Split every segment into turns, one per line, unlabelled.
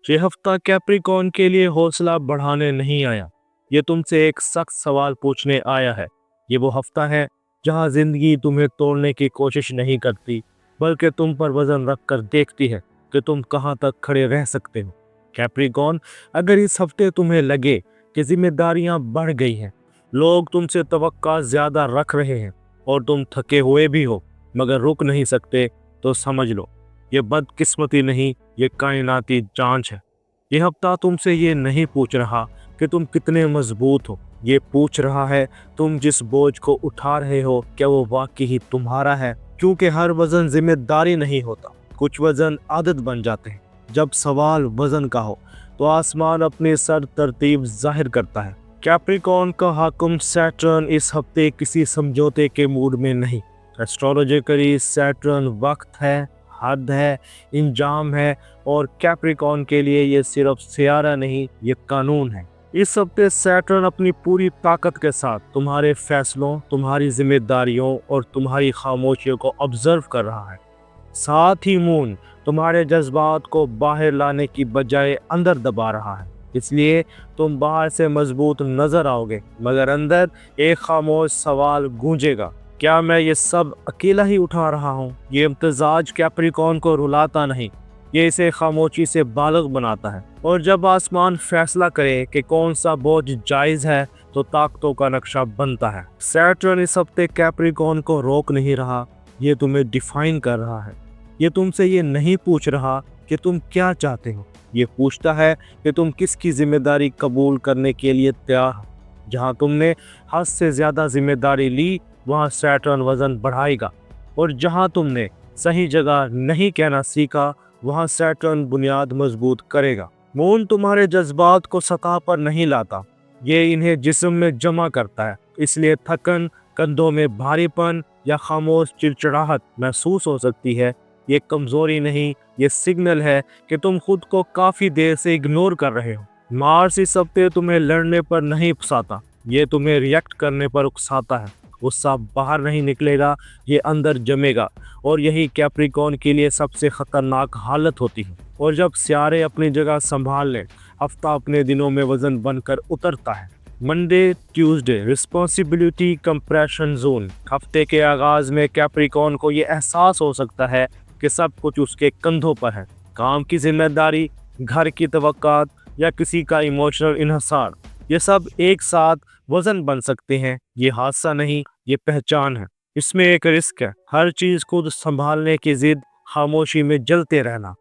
ये हफ्ता कैप्रिकॉर्न के लिए हौसला बढ़ाने नहीं आया, ये तुमसे एक सख्त सवाल पूछने आया है। ये वो हफ्ता है जहां जिंदगी तुम्हें तोड़ने की कोशिश नहीं करती, बल्कि तुम पर वजन रख कर देखती है कि तुम कहां तक खड़े रह सकते हो। कैप्रिकॉर्न, अगर इस हफ्ते तुम्हें लगे कि जिम्मेदारियां बढ़ गई हैं, लोग तुमसे तवक्का ज्यादा रख रहे हैं और तुम थके हुए भी हो मगर रुक नहीं सकते, तो समझ लो ये बदकिस्मती नहीं, ये कायनाती जांच है। ये हफ्ता तुमसे ये नहीं पूछ रहा कि तुम कितने मजबूत हो, ये पूछ रहा है तुम जिस बोझ को उठा रहे हो क्या वो वाकई ही तुम्हारा है। क्योंकि हर वजन जिम्मेदारी नहीं होता, कुछ वजन आदत बन जाते हैं। जब सवाल वजन का हो तो आसमान अपने सर तरतीब जाहिर करता है। कैप्रिकॉर्न का हाकिम सैटर्न इस हफ्ते किसी समझौते के मूड में नहीं। एस्ट्रोलॉजिकली सैटर्न वक्त है, हद है, इंजाम है, और कैप्रिकॉर्न के लिए ये सिर्फ सियारा नहीं, ये कानून है। इस हफ्ते सैटर्न अपनी पूरी ताकत के साथ तुम्हारे फैसलों, तुम्हारी जिम्मेदारियों और तुम्हारी खामोशियों को ऑब्जर्व कर रहा है। साथ ही मून तुम्हारे जज्बात को बाहर लाने की बजाय अंदर दबा रहा है। इसलिए तुम बाहर से मजबूत नजर आओगे मगर अंदर एक खामोश सवाल गूंजेगा, क्या मैं ये सब अकेला ही उठा रहा हूँ? ये इम्तिजाज कैप्रिकॉर्न को रुलाता नहीं, ये इसे खामोशी से बालग बनाता है। और जब आसमान फैसला करे कि कौन सा बोझ जायज है, तो ताकतों का नक्शा बनता है। सैटर्न इस हफ्ते कैप्रिकॉर्न को रोक नहीं रहा, ये तुम्हें डिफाइन कर रहा है। ये तुमसे ये नहीं पूछ रहा कि तुम क्या चाहते हो, ये पूछता है कि तुम किसकी जिम्मेदारी कबूल करने के लिए तैयार हो। जहाँ तुमने हद से ज्यादा जिम्मेदारी ली, वहाँ सैटर्न वजन बढ़ाएगा, और जहाँ तुमने सही जगह नहीं कहना सीखा, वहाँ सैटर्न बुनियाद मजबूत करेगा। मून तुम्हारे जज्बात को सतह पर नहीं लाता, ये इन्हें जिस्म में जमा करता है। इसलिए थकन, कंधों में भारीपन या खामोश चिड़चिड़ाहट महसूस हो सकती है। ये कमजोरी नहीं, ये सिग्नल है कि तुम खुद को काफी देर से इग्नोर कर रहे हो। मार्स इस हफ्ते तुम्हें लड़ने पर नहीं उकसाता, ये तुम्हें रिएक्ट करने पर उकसाता है। गुस्सा बाहर नहीं निकलेगा, ये अंदर जमेगा, और यही कैप्रिकॉर्न के लिए सबसे खतरनाक हालत होती है। और जब सियारे अपनी जगह संभाल लें, हफ्ता अपने दिनों में वजन बनकर उतरता है। Monday Tuesday responsibility compression zone. हफ्ते के आगाज में कैप्रिकॉर्न को ये एहसास हो सकता है कि सब कुछ उसके कंधों पर है। काम की जिम्मेदारी, घर की तवक्कात या किसी का इमोशनल इन्हिसार, ये सब एक साथ वजन बन सकते हैं। ये हादसा नहीं, ये पहचान है। इसमें एक रिस्क है, हर चीज खुद संभालने की जिद, खामोशी में जलते रहना।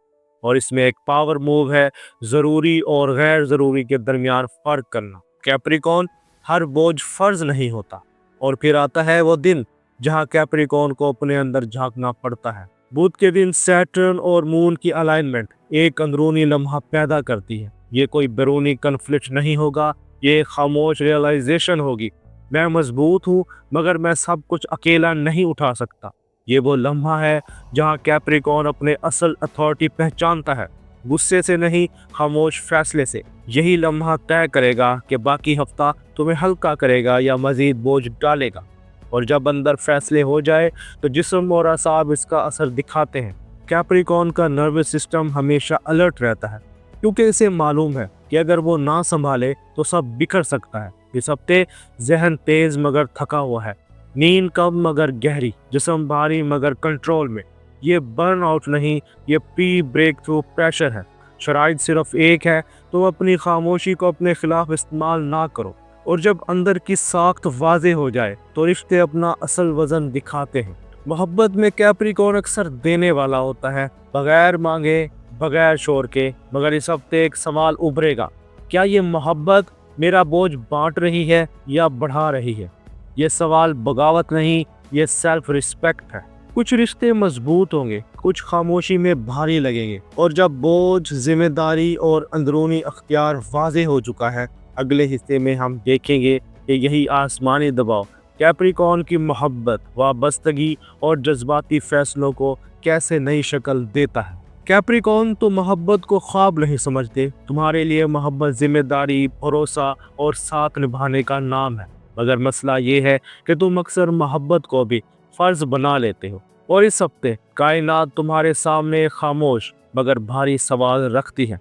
और इसमें एक पावर मूव है, जरूरी और गैर जरूरी के दरमियान फर्क करना। कैप्रिकॉर्न, हर बोझ फर्ज नहीं होता। और फिर आता है वो दिन जहां कैप्रिकॉर्न को अपने अंदर झांकना पड़ता है। बुध के दिन सैटर्न और मून की अलाइनमेंट एक अंदरूनी लम्हा पैदा करती है। ये कोई बैरूनी कन्फ्लिक्ट नहीं होगा, ये खामोश रियलाइजेशन होगी, मैं मजबूत हूँ मगर मैं सब कुछ अकेला नहीं उठा सकता। ये वो लम्हा है जहाँ कैप्रिकॉर्न अपने असल अथॉरिटी पहचानता है, गुस्से से नहीं, खामोश फैसले से। यही लम्हा तय करेगा कि बाकी हफ्ता तुम्हें हल्का करेगा या मजीद बोझ डालेगा। और जब अंदर फैसले हो जाए तो जिस्म और असाब इसका असर दिखाते हैं। कैप्रिकॉर्न का नर्वस सिस्टम हमेशा अलर्ट रहता है, क्योंकि इसे मालूम है कि अगर वो ना संभाले तो सब बिखर सकता है। इस हफ्ते जहन तेज मगर थका हुआ है, नींद कम मगर गहरी, जिस्म भारी मगर कंट्रोल में। ये बर्न आउट नहीं, ये प्री ब्रेक थ्रू प्रेशर है। शराइत सिर्फ एक है, तो अपनी खामोशी को अपने खिलाफ इस्तेमाल ना करो। और जब अंदर की साख्त वाजे हो जाए तो रिश्ते अपना असल वजन दिखाते हैं। मोहब्बत में कैप्रिकॉर्न अक्सर देने वाला होता है, बगैर मांगे, बगैर शोर के। मगर इस हफ्ते एक सवाल उभरेगा, क्या ये मोहब्बत मेरा बोझ बांट रही है या बढ़ा रही है? ये सवाल बगावत नहीं, ये सेल्फ रिस्पेक्ट है। कुछ रिश्ते मजबूत होंगे, कुछ खामोशी में भारी लगेंगे। और जब बोझ, जिम्मेदारी और अंदरूनी अख्तियार वाजे हो चुका है, अगले हिस्से में हम देखेंगे कि यही आसमानी दबाव कैप्रिकॉर्न की मोहब्बत, वाबस्तगी और जज्बाती फैसलों को कैसे नई शक्ल देता है। कैप्रिकॉर्न तो मोहब्बत को ख्वाब नहीं समझते, तुम्हारे लिए मोहब्बत जिम्मेदारी, भरोसा और साथ निभाने का नाम है। मगर मसला ये है कि तुम अक्सर मोहब्बत को भी फर्ज बना लेते हो। और इस हफ्ते कायनात तुम्हारे सामने खामोश मगर भारी सवाल रखती है।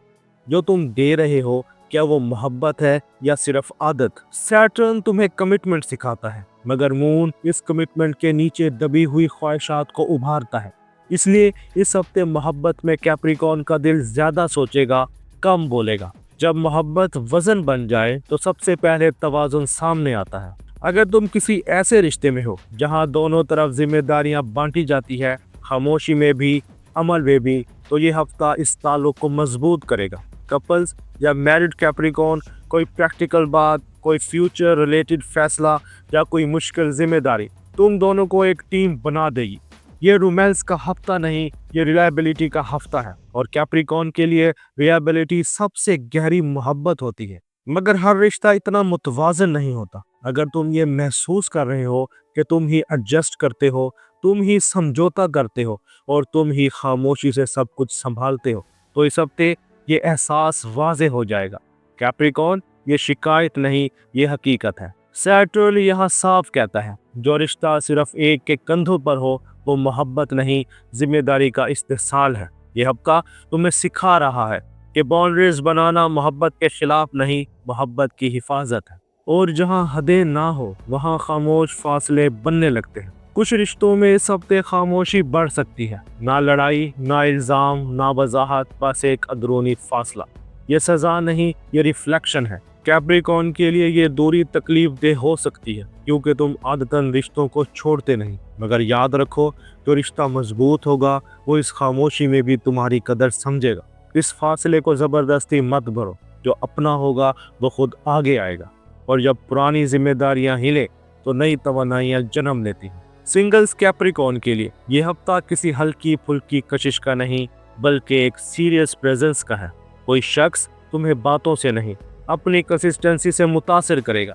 जो तुम दे रहे हो क्या वो मोहब्बत है या सिर्फ आदत। सैटर्न तुम्हें कमिटमेंट सिखाता है, मगर मून इस कमिटमेंट के नीचे दबी हुई ख्वाहिशात को उभारता है। इसलिए इस हफ्ते मोहब्बत में कैप्रिकॉर्न का दिल ज्यादा सोचेगा, कम बोलेगा। जब मोहब्बत वजन बन जाए तो सबसे पहले तवाज़ुन सामने आता है। अगर तुम किसी ऐसे रिश्ते में हो जहां दोनों तरफ जिम्मेदारियां बांटी जाती है, खामोशी में भी अमल में भी, तो ये हफ्ता इस ताल्लुक को मजबूत करेगा। कपल्स या मैरिड कैप्रिकॉर्न, कोई प्रैक्टिकल बात, कोई फ्यूचर रिलेटेड फैसला या कोई मुश्किल जिम्मेदारी तुम दोनों को एक टीम बना देगी। ये रोमांस का हफ्ता नहीं, ये रिलायबिलिटी का हफ्ता है। और कैप्रिकॉर्न के लिए रिलायबिलिटी सबसे गहरी मोहब्बत होती है। मगर हर रिश्ता इतना मुतवाज़न नहीं होता। अगर तुम ये महसूस कर रहे हो कि तुम ही एडजस्ट करते हो, तुम ही समझौता करते हो और तुम ही खामोशी से सब कुछ संभालते हो, तो इस हफ्ते ये एहसास वाज़े हो जाएगा। कैप्रिकॉर्न, ये शिकायत नहीं, ये हकीकत है। सैटर्न यहाँ साफ कहता है, जो रिश्ता सिर्फ एक के कंधों पर हो वो मोहब्बत नहीं, जिम्मेदारी का इस्तेहसाल है। ये हफ्ता तुम्हें सिखा रहा है कि बाउंड्रीज बनाना मोहब्बत के खिलाफ नहीं, मोहब्बत की हिफाजत है। और जहाँ हदें ना हो वहाँ खामोश फासले बनने लगते हैं। कुछ रिश्तों में इस हफ्ते खामोशी बढ़ सकती है, ना लड़ाई, ना इल्ज़ाम, ना वजाहत, बस एक अंदरूनी फासला। ये सज़ा नहीं, ये रिफ्लेक्शन है। कैप्रिकॉर्न के लिए ये दूरी तकलीफ दे हो सकती है, क्योंकि तुम आदतन रिश्तों को छोड़ते नहीं। मगर याद रखो, जो रिश्ता मजबूत होगा वो इस खामोशी में भी तुम्हारी कदर समझेगा। इस फासले को ज़बरदस्ती मत भरो, जो अपना होगा वो खुद आगे आएगा। और जब पुरानी जिम्मेदारियां हिले तो नई तवानाइयां जन्म लेती हैं। सिंगल्स कैप्रिकॉर्न के लिए ये हफ्ता किसी हल्की फुल्की कशिश का नहीं, बल्कि एक सीरियस प्रेजेंस का है। कोई शख्स तुम्हें बातों से नहीं, अपनी कंसिस्टेंसी से मुतासिर करेगा।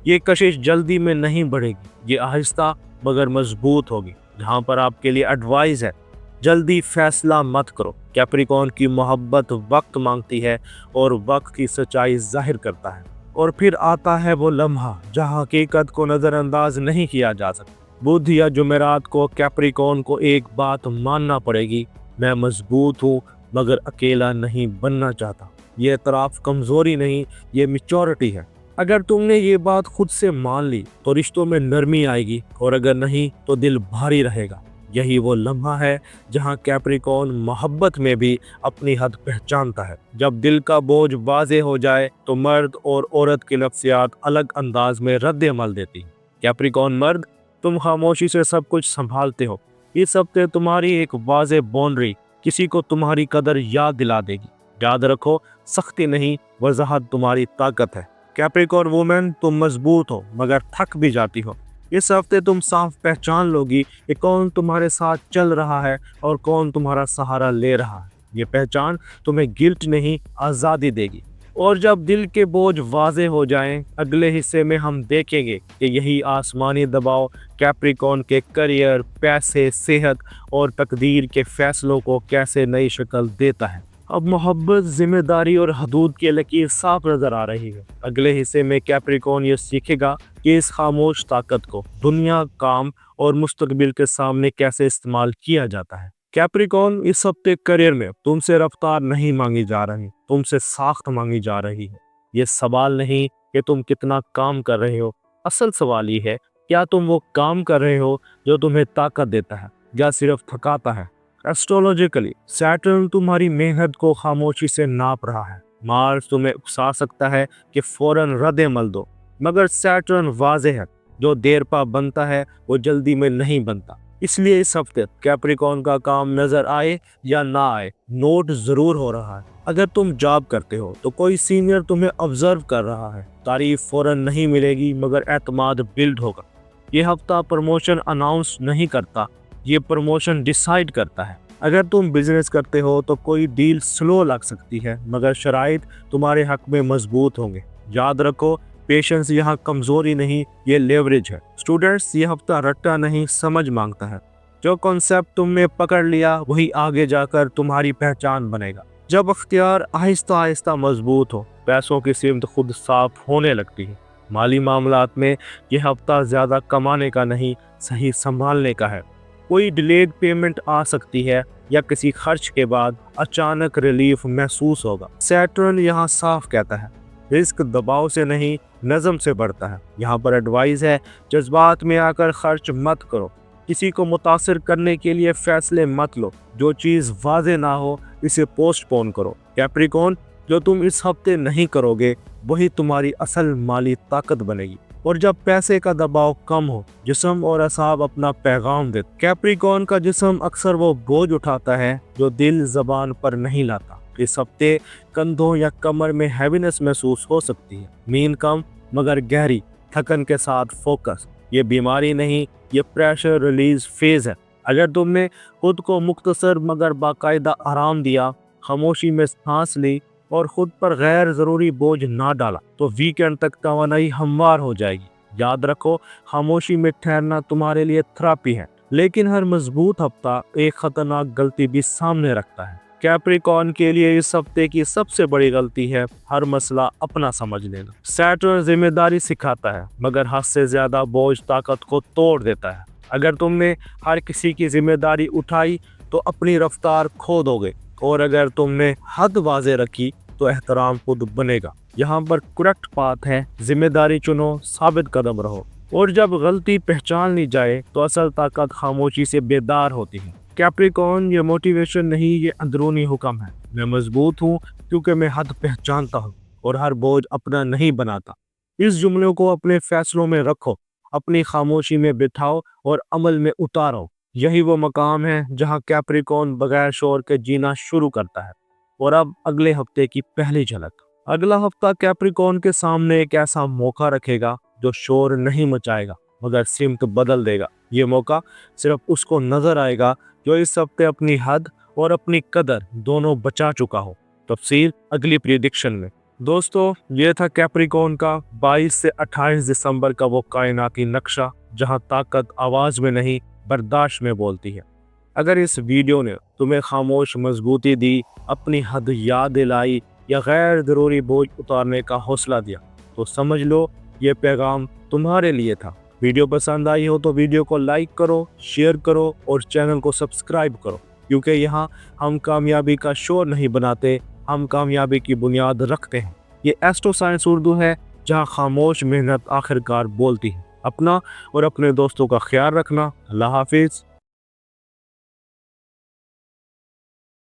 ये कशिश जल्दी में नहीं बढ़ेगी, ये आहिस्ता मगर मजबूत होगी। जहाँ पर आपके लिए एडवाइस है, जल्दी फैसला मत करो। कैप्रिकॉर्न की मोहब्बत वक्त मांगती है और वक्त की सच्चाई जाहिर करता है। और फिर आता है वो लम्हा जहाँ हकीकत को नज़रअंदाज नहीं किया जा सकता। बुध या जुमेरात को कैप्रिकॉर्न को एक बात मानना पड़ेगी, मैं मजबूत हूँ मगर अकेला नहीं बनना चाहता। ये एतराफ़ कमज़ोरी नहीं, ये मैच्योरिटी है। अगर तुमने ये बात खुद से मान ली तो रिश्तों में नरमी आएगी, और अगर नहीं तो दिल भारी रहेगा। यही वो लम्हा है जहाँ कैप्रिकॉर्न मोहब्बत में भी अपनी हद पहचानता है। जब दिल का बोझ वाज़े हो जाए तो मर्द और औरत की नफ्सियात अलग अंदाज में रद्द अमल देती है। कैप्रिकॉर्न मर्द, तुम खामोशी से सब कुछ संभालते हो। इस हफ्ते तुम्हारी एक वाज़े बाउंड्री किसी को तुम्हारी कदर याद दिला देगी। याद रखो, सख्ती नहीं, वजाहत तुम्हारी ताकत है। कैप्रिकॉर्न वुमेन, तुम मजबूत हो मगर थक भी जाती हो। इस हफ्ते तुम साफ पहचान लोगी कि कौन तुम्हारे साथ चल रहा है और कौन तुम्हारा सहारा ले रहा है। ये पहचान तुम्हें गिल्ट नहीं, आज़ादी देगी। और जब दिल के बोझ वाज़े हो जाएं, अगले हिस्से में हम देखेंगे कि यही आसमानी दबाव कैप्रिकॉर्न के करियर, पैसे, सेहत और तकदीर के फैसलों को कैसे नई शक्ल देता है। अब मोहब्बत, जिम्मेदारी और हदूद की लकीर साफ नजर आ रही है। अगले हिस्से में कैप्रिकॉर्न ये सीखेगा कि इस खामोश ताकत को दुनिया, काम और मुस्तकबिल के सामने कैसे इस्तेमाल किया जाता है। कैप्रिकॉर्न, इस हफ्ते करियर में तुमसे रफ्तार नहीं मांगी जा रही, तुमसे साख्त मांगी जा रही है। ये सवाल नहीं कि तुम कितना काम कर रहे हो, असल सवाल ये है, क्या तुम वो काम कर रहे हो जो तुम्हें ताकत देता है या सिर्फ थकाता है। एस्ट्रोलॉजिकली सैटर्न तुम्हारी मेहनत को खामोशी से नाप रहा है। मार्स तुम्हें उकसा सकता है कि फौरन रद्द-ए-अमल दो, मगर सैटर्न वाज़े है, जो देर पा बनता है वो जल्दी में नहीं बनता। इसलिए इस हफ्ते कैप्रिकॉर्न का काम नजर आए या ना आए, नोट जरूर हो रहा है। अगर तुम जॉब करते हो तो कोई सीनियर तुम्हें ऑब्जर्व कर रहा है। तारीफ फौरन नहीं मिलेगी मगर एतमाद बिल्ड होगा। ये हफ्ता प्रमोशन अनाउंस नहीं करता, ये प्रमोशन डिसाइड करता है। अगर तुम बिजनेस करते हो तो कोई डील स्लो लग सकती है, मगर शराइत तुम्हारे हक में मजबूत होंगे। याद रखो, पेशेंस यहाँ कमजोरी नहीं, ये लेवरेज है। स्टूडेंट्स, ये हफ्ता रट्टा नहीं, समझ मांगता है। जो कॉन्सेप्ट तुमने पकड़ लिया वही आगे जाकर तुम्हारी पहचान बनेगा। जब अख्तियार आहिस्ता आहिस्ता मजबूत हो, पैसों की सिमत खुद साफ होने लगती है। माली मामलात में यह हफ्ता ज्यादा कमाने का नहीं, सही संभालने का है। कोई डिलेड पेमेंट आ सकती है या किसी खर्च के बाद अचानक रिलीफ महसूस होगा। सैटर्न यहाँ साफ कहता है रिस्क दबाव से नहीं नज़म से बढ़ता है। यहाँ पर एडवाइस है जज्बात में आकर खर्च मत करो, किसी को मुतासिर करने के लिए फैसले मत लो, जो चीज़ वाज़े ना हो इसे पोस्टपोन करो। कैप्रिकॉर्न, जो तुम इस हफ्ते नहीं करोगे वही तुम्हारी असल माली ताकत बनेगी। और जब पैसे का दबाव कम हो जिस्म और असाब अपना पैगाम दे। कैप्रिकॉर्न का जिस्म अक्सर वो बोझ उठाता है जो दिल ज़बान पर नहीं लाता। इस हफ्ते कंधों या कमर में हैवीनेस महसूस हो सकती है, नींद कम मगर गहरी, थकन के साथ फोकस। ये बीमारी नहीं, ये प्रेशर रिलीज फेज है। अगर तुमने खुद को मुख्तसर मगर बाकायदा आराम दिया, खामोशी में सांस ली और खुद पर गैर ज़रूरी बोझ ना डाला तो वीकेंड तक तवानाई हमवार हो जाएगी। याद रखो, खामोशी में ठहरना तुम्हारे लिए थेरेपी है, लेकिन हर मजबूत हफ्ता एक खतरनाक गलती भी सामने रखता है। कैप्रिकॉर्न के लिए इस हफ्ते की सबसे बड़ी गलती है हर मसला अपना समझ लेना। सैटर्न जिम्मेदारी सिखाता है मगर हद से ज्यादा बोझ ताकत को तोड़ देता है। अगर तुमने हर किसी की जिम्मेदारी उठाई तो अपनी रफ्तार खो दोगे, और अगर तुमने हद वाजे रखी तो एहतराम खुद बनेगा। यहाँ पर करेक्ट बात है, जिम्मेदारी चुनो, साबित कदम रहो, और जब गलती पहचान ली जाए तो असल ताकत खामोशी से बेदार होती है। कैप्रिकॉर्न, ये मोटिवेशन नहीं, ये अंदरूनी हुक्म है। मैं मजबूत हूँ क्योंकि मैं हद पहचानता हूँ और हर बोझ अपना नहीं बनाता। इस जुमले को अपने फैसलों में रखो, अपनी खामोशी में बिठाओ और अमल में उतारो। यही वो मकाम है जहाँ कैप्रिकॉर्न बगैर शोर के जीना शुरू करता है। और अब अगले हफ्ते की पहली झलक। अगला हफ्ता कैप्रिकॉर्न के सामने एक ऐसा मौका रखेगा जो शोर नहीं मचाएगा मगर सिमत बदल देगा। ये मौका सिर्फ उसको नजर आएगा जो इस हफ्ते अपनी हद और अपनी कदर दोनों बचा चुका हो। तफसील अगली प्रेडिक्शन में। दोस्तों, ये था कैप्रिकॉर्न का 22 से 28 दिसंबर का वो कायनाती नक्शा जहां ताकत आवाज में नहीं बर्दाश्त में बोलती है। अगर इस वीडियो ने तुम्हें खामोश मजबूती दी, अपनी हद याद दिलाई या गैर ज़रूरी बोझ उतारने का हौसला दिया तो समझ लो ये पैगाम तुम्हारे लिए था। वीडियो पसंद आई हो तो वीडियो को लाइक करो, शेयर करो और चैनल को सब्सक्राइब करो, क्योंकि यहाँ हम कामयाबी का शोर नहीं बनाते, हम कामयाबी की बुनियाद रखते हैं। ये एस्ट्रो साइंस उर्दू है जहाँ खामोश मेहनत आखिरकार बोलती है। अपना और अपने दोस्तों का ख्याल रखना। अल्लाह हाफिज़।